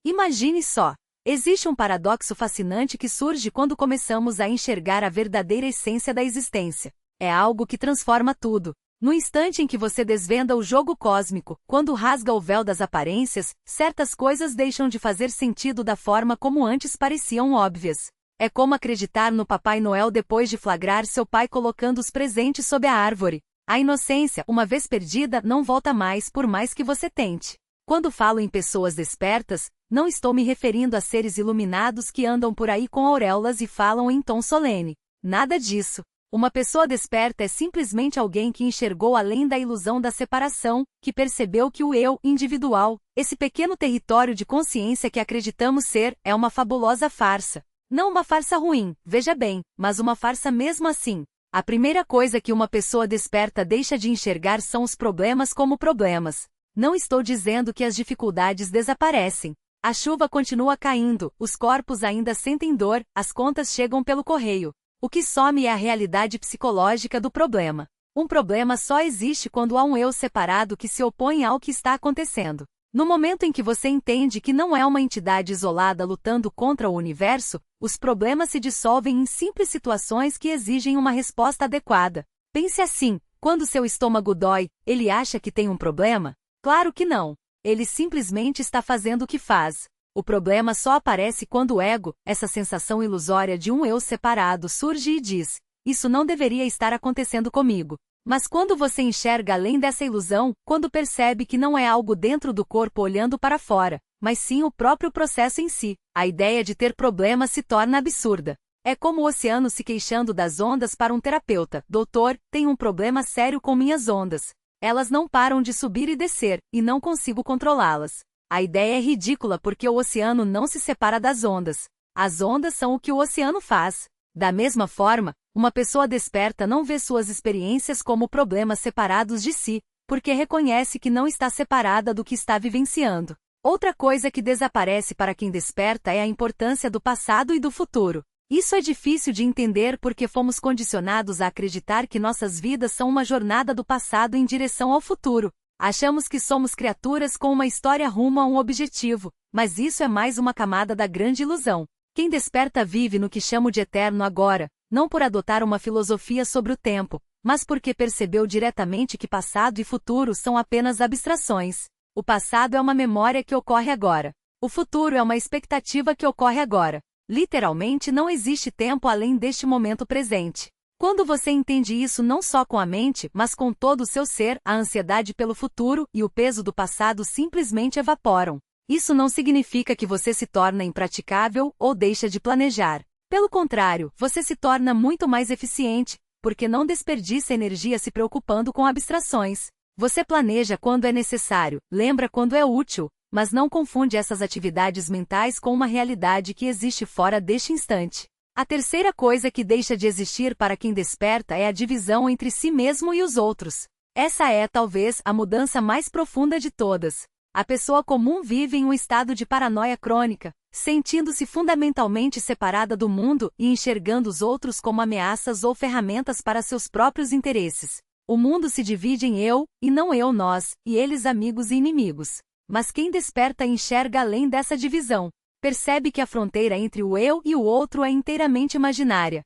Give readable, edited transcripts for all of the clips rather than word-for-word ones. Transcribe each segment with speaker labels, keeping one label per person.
Speaker 1: Imagine só! Existe um paradoxo fascinante que surge quando começamos a enxergar a verdadeira essência da existência. É algo que transforma tudo. No instante em que você desvenda o jogo cósmico, quando rasga o véu das aparências, certas coisas deixam de fazer sentido da forma como antes pareciam óbvias. É como acreditar no Papai Noel depois de flagrar seu pai colocando os presentes sob a árvore. A inocência, uma vez perdida, não volta mais por mais que você tente. Quando falo em pessoas despertas, não estou me referindo a seres iluminados que andam por aí com auréolas e falam em tom solene. Nada disso. Uma pessoa desperta é simplesmente alguém que enxergou além da ilusão da separação, que percebeu que o eu, individual, esse pequeno território de consciência que acreditamos ser, é uma fabulosa farsa. Não uma farsa ruim, veja bem, mas uma farsa mesmo assim. A primeira coisa que uma pessoa desperta deixa de enxergar são os problemas como problemas. Não estou dizendo que as dificuldades desaparecem. A chuva continua caindo, os corpos ainda sentem dor, as contas chegam pelo correio. O que some é a realidade psicológica do problema. Um problema só existe quando há um eu separado que se opõe ao que está acontecendo. No momento em que você entende que não é uma entidade isolada lutando contra o universo, os problemas se dissolvem em simples situações que exigem uma resposta adequada. Pense assim, quando seu estômago dói, ele acha que tem um problema? Claro que não. Ele simplesmente está fazendo o que faz. O problema só aparece quando o ego, essa sensação ilusória de um eu separado, surge e diz: isso não deveria estar acontecendo comigo. Mas quando você enxerga além dessa ilusão, quando percebe que não é algo dentro do corpo olhando para fora, mas sim o próprio processo em si, a ideia de ter problema se torna absurda. É como o oceano se queixando das ondas para um terapeuta: doutor, tenho um problema sério com minhas ondas. Elas não param de subir e descer, e não consigo controlá-las. A ideia é ridícula porque o oceano não se separa das ondas. As ondas são o que o oceano faz. Da mesma forma, uma pessoa desperta não vê suas experiências como problemas separados de si, porque reconhece que não está separada do que está vivenciando. Outra coisa que desaparece para quem desperta é a importância do passado e do futuro. Isso é difícil de entender porque fomos condicionados a acreditar que nossas vidas são uma jornada do passado em direção ao futuro. Achamos que somos criaturas com uma história rumo a um objetivo, mas isso é mais uma camada da grande ilusão. Quem desperta vive no que chamo de eterno agora, não por adotar uma filosofia sobre o tempo, mas porque percebeu diretamente que passado e futuro são apenas abstrações. O passado é uma memória que ocorre agora. O futuro é uma expectativa que ocorre agora. Literalmente não existe tempo além deste momento presente. Quando você entende isso não só com a mente, mas com todo o seu ser, a ansiedade pelo futuro e o peso do passado simplesmente evaporam. Isso não significa que você se torna impraticável ou deixa de planejar. Pelo contrário, você se torna muito mais eficiente, porque não desperdiça energia se preocupando com abstrações. Você planeja quando é necessário, lembra quando é útil, mas não confunde essas atividades mentais com uma realidade que existe fora deste instante. A terceira coisa que deixa de existir para quem desperta é a divisão entre si mesmo e os outros. Essa é, talvez, a mudança mais profunda de todas. A pessoa comum vive em um estado de paranoia crônica, sentindo-se fundamentalmente separada do mundo e enxergando os outros como ameaças ou ferramentas para seus próprios interesses. O mundo se divide em eu, e não eu nós, e eles amigos e inimigos. Mas quem desperta enxerga além dessa divisão. Percebe que a fronteira entre o eu e o outro é inteiramente imaginária.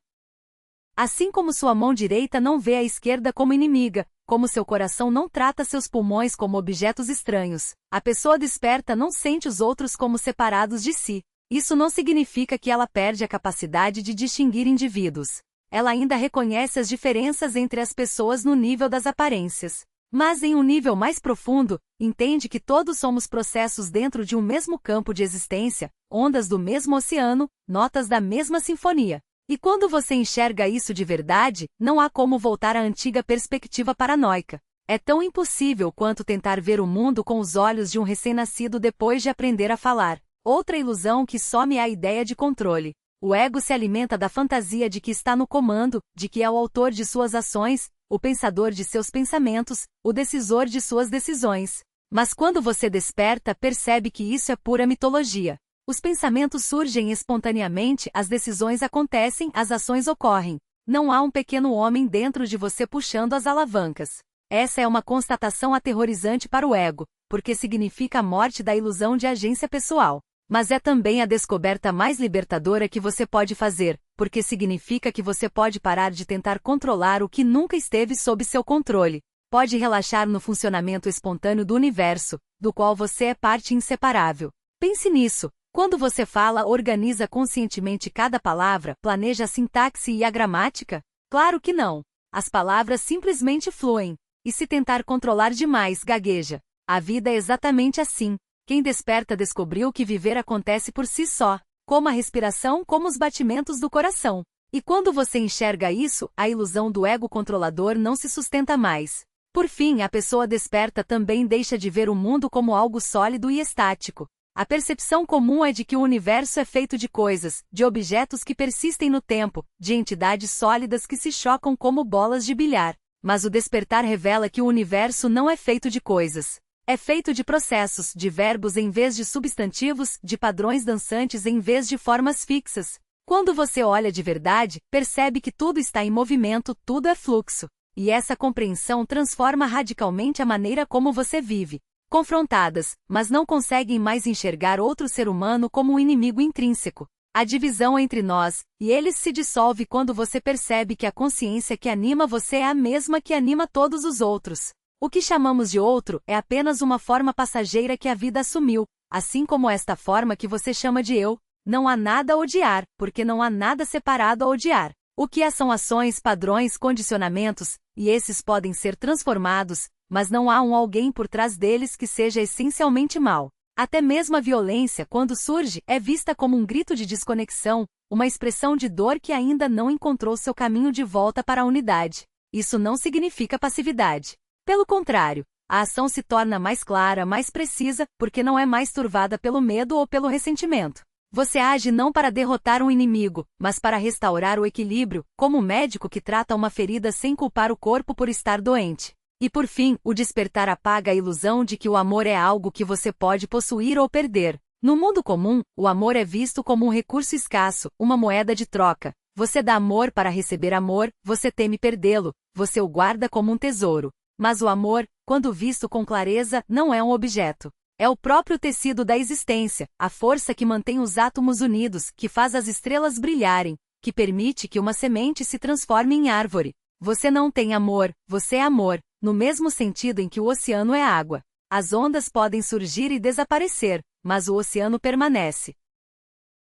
Speaker 1: Assim como sua mão direita não vê a esquerda como inimiga, como seu coração não trata seus pulmões como objetos estranhos, a pessoa desperta não sente os outros como separados de si. Isso não significa que ela perde a capacidade de distinguir indivíduos. Ela ainda reconhece as diferenças entre as pessoas no nível das aparências. Mas em um nível mais profundo, entende que todos somos processos dentro de um mesmo campo de existência, ondas do mesmo oceano, notas da mesma sinfonia. E quando você enxerga isso de verdade, não há como voltar à antiga perspectiva paranoica. É tão impossível quanto tentar ver o mundo com os olhos de um recém-nascido depois de aprender a falar. Outra ilusão que some é a ideia de controle. O ego se alimenta da fantasia de que está no comando, de que é o autor de suas ações, o pensador de seus pensamentos, o decisor de suas decisões. Mas quando você desperta, percebe que isso é pura mitologia. Os pensamentos surgem espontaneamente, as decisões acontecem, as ações ocorrem. Não há um pequeno homem dentro de você puxando as alavancas. Essa é uma constatação aterrorizante para o ego, porque significa a morte da ilusão de agência pessoal. Mas é também a descoberta mais libertadora que você pode fazer, porque significa que você pode parar de tentar controlar o que nunca esteve sob seu controle. Pode relaxar no funcionamento espontâneo do universo, do qual você é parte inseparável. Pense nisso. Quando você fala, organiza conscientemente cada palavra, planeja a sintaxe e a gramática? Claro que não. As palavras simplesmente fluem. E se tentar controlar demais, gagueja. A vida é exatamente assim. Quem desperta descobriu que viver acontece por si só, como a respiração, como os batimentos do coração. E quando você enxerga isso, a ilusão do ego controlador não se sustenta mais. Por fim, a pessoa desperta também deixa de ver o mundo como algo sólido e estático. A percepção comum é de que o universo é feito de coisas, de objetos que persistem no tempo, de entidades sólidas que se chocam como bolas de bilhar. Mas o despertar revela que o universo não é feito de coisas. É feito de processos, de verbos em vez de substantivos, de padrões dançantes em vez de formas fixas. Quando você olha de verdade, percebe que tudo está em movimento, tudo é fluxo. E essa compreensão transforma radicalmente a maneira como você vive. Confrontadas, mas não conseguem mais enxergar outro ser humano como um inimigo intrínseco. A divisão entre nós e eles se dissolve quando você percebe que a consciência que anima você é a mesma que anima todos os outros. O que chamamos de outro é apenas uma forma passageira que a vida assumiu, assim como esta forma que você chama de eu. Não há nada a odiar, porque não há nada separado a odiar. O que há são ações, padrões, condicionamentos, e esses podem ser transformados, mas não há um alguém por trás deles que seja essencialmente mau. Até mesmo a violência, quando surge, é vista como um grito de desconexão, uma expressão de dor que ainda não encontrou seu caminho de volta para a unidade. Isso não significa passividade. Pelo contrário, a ação se torna mais clara, mais precisa, porque não é mais turvada pelo medo ou pelo ressentimento. Você age não para derrotar um inimigo, mas para restaurar o equilíbrio, como um médico que trata uma ferida sem culpar o corpo por estar doente. E por fim, o despertar apaga a ilusão de que o amor é algo que você pode possuir ou perder. No mundo comum, o amor é visto como um recurso escasso, uma moeda de troca. Você dá amor para receber amor, você teme perdê-lo, você o guarda como um tesouro. Mas o amor, quando visto com clareza, não é um objeto. É o próprio tecido da existência, a força que mantém os átomos unidos, que faz as estrelas brilharem, que permite que uma semente se transforme em árvore. Você não tem amor, você é amor, no mesmo sentido em que o oceano é água. As ondas podem surgir e desaparecer, mas o oceano permanece.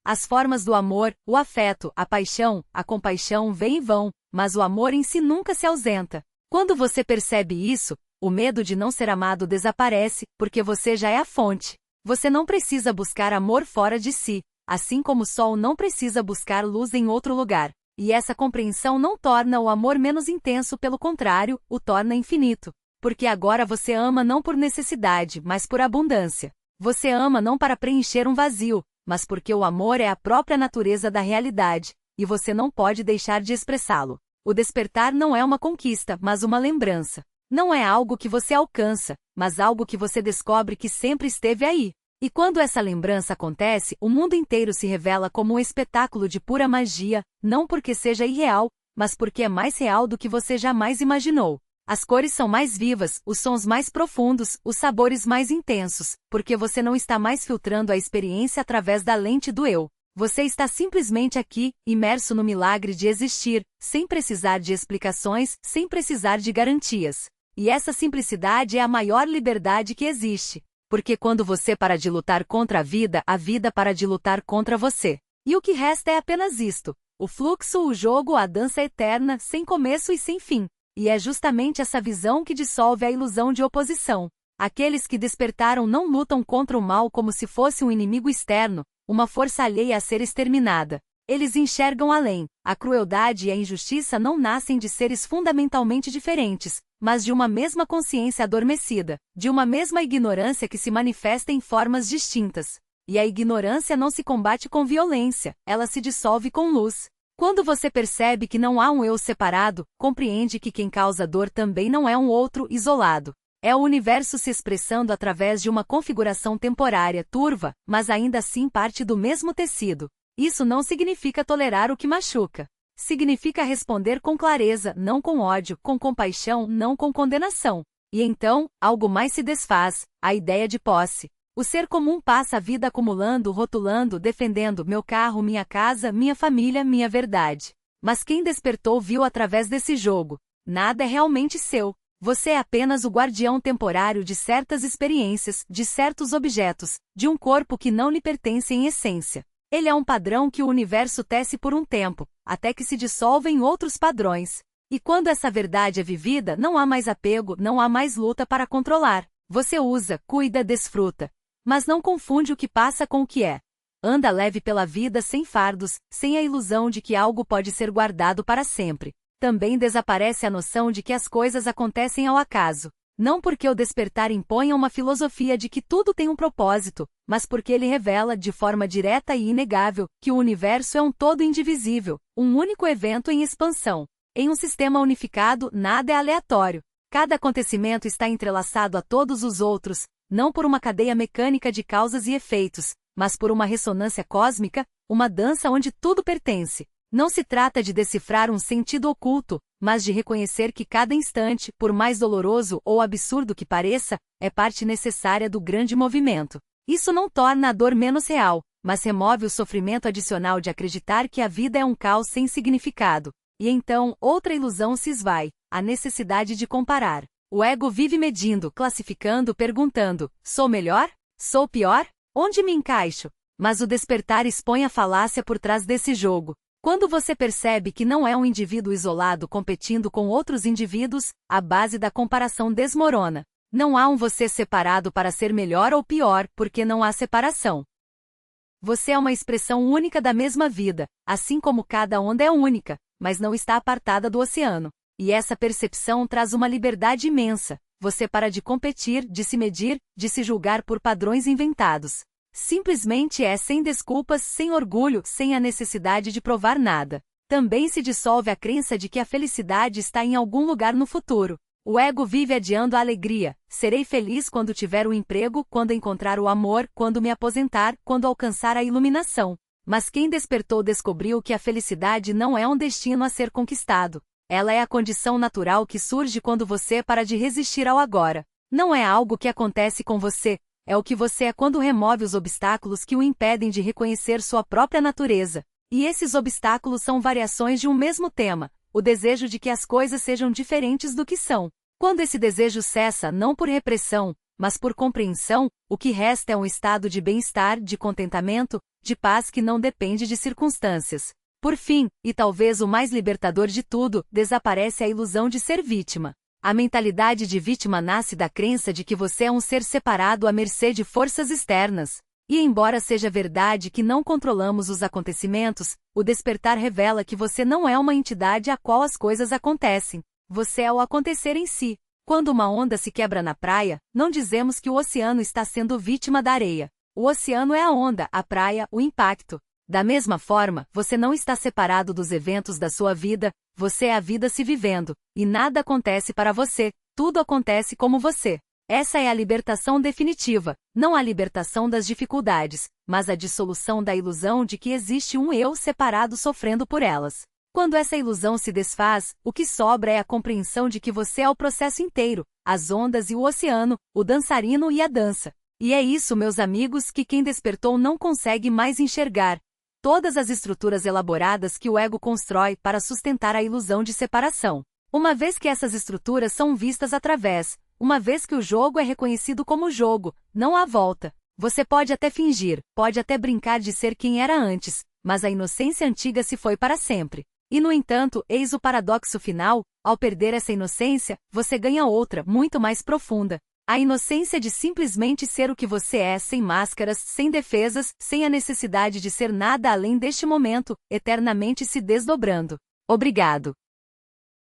Speaker 1: As formas do amor, o afeto, a compaixão vêm e vão, mas o amor em si nunca se ausenta. Quando você percebe isso, o medo de não ser amado desaparece, porque você já é a fonte. Você não precisa buscar amor fora de si, assim como o sol não precisa buscar luz em outro lugar. E essa compreensão não torna o amor menos intenso, pelo contrário, o torna infinito. Porque agora você ama não por necessidade, mas por abundância. Você ama não para preencher um vazio, mas porque o amor é a própria natureza da realidade, e você não pode deixar de expressá-lo. O despertar não é uma conquista, mas uma lembrança. Não é algo que você alcança, mas algo que você descobre que sempre esteve aí. E quando essa lembrança acontece, o mundo inteiro se revela como um espetáculo de pura magia, não porque seja irreal, mas porque é mais real do que você jamais imaginou. As cores são mais vivas, os sons mais profundos, os sabores mais intensos, porque você não está mais filtrando a experiência através da lente do eu. Você está simplesmente aqui, imerso no milagre de existir, sem precisar de explicações, sem precisar de garantias. E essa simplicidade é a maior liberdade que existe. Porque quando você para de lutar contra a vida para de lutar contra você. E o que resta é apenas isto: o fluxo, o jogo, a dança eterna, sem começo e sem fim. E é justamente essa visão que dissolve a ilusão de oposição. Aqueles que despertaram não lutam contra o mal como se fosse um inimigo externo, uma força alheia a ser exterminada. Eles enxergam além. A crueldade e a injustiça não nascem de seres fundamentalmente diferentes, mas de uma mesma consciência adormecida, de uma mesma ignorância que se manifesta em formas distintas. E a ignorância não se combate com violência, ela se dissolve com luz. Quando você percebe que não há um eu separado, compreende que quem causa dor também não é um outro isolado. É o universo se expressando através de uma configuração temporária turva, mas ainda assim parte do mesmo tecido. Isso não significa tolerar o que machuca. Significa responder com clareza, não com ódio, com compaixão, não com condenação. E então, algo mais se desfaz, a ideia de posse. O ser comum passa a vida acumulando, rotulando, defendendo meu carro, minha casa, minha família, minha verdade. Mas quem despertou viu através desse jogo. Nada é realmente seu. Você é apenas o guardião temporário de certas experiências, de certos objetos, de um corpo que não lhe pertence em essência. Ele é um padrão que o universo tece por um tempo, até que se dissolve em outros padrões. E quando essa verdade é vivida, não há mais apego, não há mais luta para controlar. Você usa, cuida, desfruta. Mas não confunde o que passa com o que é. Anda leve pela vida sem fardos, sem a ilusão de que algo pode ser guardado para sempre. Também desaparece a noção de que as coisas acontecem ao acaso. Não porque o despertar imponha uma filosofia de que tudo tem um propósito, mas porque ele revela, de forma direta e inegável, que o universo é um todo indivisível, um único evento em expansão. Em um sistema unificado, nada é aleatório. Cada acontecimento está entrelaçado a todos os outros, não por uma cadeia mecânica de causas e efeitos, mas por uma ressonância cósmica, uma dança onde tudo pertence. Não se trata de decifrar um sentido oculto, mas de reconhecer que cada instante, por mais doloroso ou absurdo que pareça, é parte necessária do grande movimento. Isso não torna a dor menos real, mas remove o sofrimento adicional de acreditar que a vida é um caos sem significado. E então, outra ilusão se esvai, a necessidade de comparar. O ego vive medindo, classificando, perguntando: sou melhor? Sou pior? Onde me encaixo? Mas o despertar expõe a falácia por trás desse jogo. Quando você percebe que não é um indivíduo isolado competindo com outros indivíduos, a base da comparação desmorona. Não há um você separado para ser melhor ou pior, porque não há separação. Você é uma expressão única da mesma vida, assim como cada onda é única, mas não está apartada do oceano. E essa percepção traz uma liberdade imensa. Você para de competir, de se medir, de se julgar por padrões inventados. Simplesmente é sem desculpas, sem orgulho, sem a necessidade de provar nada. Também se dissolve a crença de que a felicidade está em algum lugar no futuro. O ego vive adiando a alegria. Serei feliz quando tiver o emprego, quando encontrar o amor, quando me aposentar, quando alcançar a iluminação. Mas quem despertou descobriu que a felicidade não é um destino a ser conquistado. Ela é a condição natural que surge quando você para de resistir ao agora. Não é algo que acontece com você, é o que você é quando remove os obstáculos que o impedem de reconhecer sua própria natureza. E esses obstáculos são variações de um mesmo tema, o desejo de que as coisas sejam diferentes do que são. Quando esse desejo cessa não por repressão, mas por compreensão, o que resta é um estado de bem-estar, de contentamento, de paz que não depende de circunstâncias. Por fim, e talvez o mais libertador de tudo, desaparece a ilusão de ser vítima. A mentalidade de vítima nasce da crença de que você é um ser separado à mercê de forças externas. E embora seja verdade que não controlamos os acontecimentos, o despertar revela que você não é uma entidade a qual as coisas acontecem. Você é o acontecer em si. Quando uma onda se quebra na praia, não dizemos que o oceano está sendo vítima da areia. O oceano é a onda, a praia, o impacto. Da mesma forma, você não está separado dos eventos da sua vida, você é a vida se vivendo, e nada acontece para você, tudo acontece como você. Essa é a libertação definitiva, não a libertação das dificuldades, mas a dissolução da ilusão de que existe um eu separado sofrendo por elas. Quando essa ilusão se desfaz, o que sobra é a compreensão de que você é o processo inteiro, as ondas e o oceano, o dançarino e a dança. E é isso, meus amigos, que quem despertou não consegue mais enxergar. Todas as estruturas elaboradas que o ego constrói para sustentar a ilusão de separação. Uma vez que essas estruturas são vistas através, uma vez que o jogo é reconhecido como jogo, não há volta. Você pode até fingir, pode até brincar de ser quem era antes, mas a inocência antiga se foi para sempre. E no entanto, eis o paradoxo final, ao perder essa inocência, você ganha outra, muito mais profunda. A inocência de simplesmente ser o que você é, sem máscaras, sem defesas, sem a necessidade de ser nada além deste momento, eternamente se desdobrando. Obrigado.